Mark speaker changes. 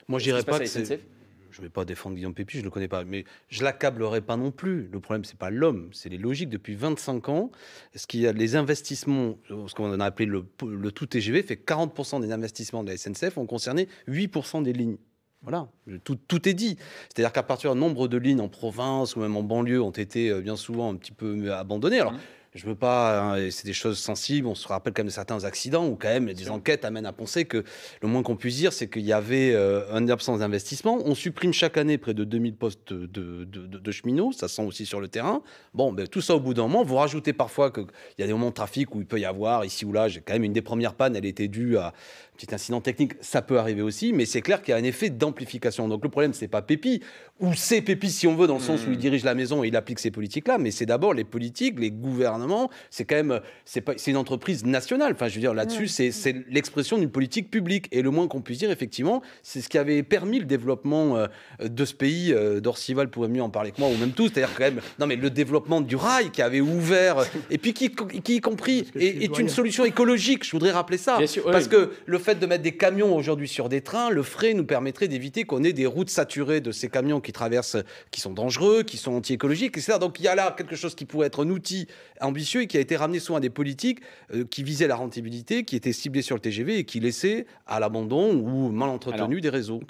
Speaker 1: Moi, je
Speaker 2: ce qui
Speaker 1: dirais
Speaker 2: se passe
Speaker 1: pas
Speaker 2: à
Speaker 1: que
Speaker 2: la
Speaker 1: c'est...
Speaker 2: SNCF?
Speaker 1: Je ne vais pas défendre Guillaume Pépi, je ne le connais pas, mais je l'accablerai pas non plus. Le problème, c'est pas l'homme, c'est les logiques. Depuis 25 ans, ce qu'il y a, les investissements, ce qu'on a appelé le tout TGV, fait 40% des investissements de la SNCF ont concerné 8% des lignes. Voilà, tout est dit. C'est-à-dire qu'à partir du nombre de lignes en province ou même en banlieue ont été bien souvent un petit peu abandonnées. Alors,
Speaker 2: Mmh.
Speaker 1: je veux pas, hein, et c'est des choses sensibles. On se rappelle quand même de certains accidents où quand même
Speaker 2: Bien
Speaker 1: des
Speaker 2: sûr.
Speaker 1: enquêtes amènent à penser que le moins qu'on puisse dire, c'est qu'il y avait une absence d'investissement. On supprime chaque année près de 2000 postes de cheminots. Ça sent aussi sur le terrain. Bon, ben, tout ça au bout d'un moment. Vous rajoutez parfois qu'il y a des moments de trafic où il peut y avoir ici ou là. J'ai quand même une des premières pannes. Elle était due à un petit incident technique. Ça peut arriver aussi. Mais c'est clair qu'il y a un effet d'amplification. Donc le problème, c'est pas Pépi. Ou c'est Pépi, si on veut, dans le sens où il
Speaker 2: Mmh.
Speaker 1: dirige la maison et il applique ces politiques-là. Mais c'est d'abord les politiques, les gouvernements. C'est quand même, c'est une entreprise nationale. Enfin, je veux dire, là-dessus,
Speaker 3: Ouais.
Speaker 1: c'est l'expression d'une politique publique. Et le moins qu'on puisse dire, effectivement, c'est ce qui avait permis le développement de ce pays. Dorcival pourrait mieux en parler que moi, ou même tout. C'est-à-dire quand même, non, mais le développement du rail qui avait ouvert, et puis qui y compris,
Speaker 3: Parce que je suis
Speaker 1: est une
Speaker 3: doyen.
Speaker 1: solution écologique. Je voudrais rappeler ça.
Speaker 2: Bien sûr, oui.
Speaker 1: Parce que le fait de mettre des camions aujourd'hui sur des trains, le frais nous permettrait d'éviter qu'on ait des routes saturées de ces camions qui traversent, qui sont dangereux, qui sont anti-écologiques, etc. Donc il y a là quelque chose qui pourrait être un outil ambitieux et qui a été ramené souvent à des politiques qui visaient la rentabilité, qui étaient ciblées sur le TGV et qui laissaient à l'abandon ou mal
Speaker 2: Alors,
Speaker 1: entretenu des réseaux.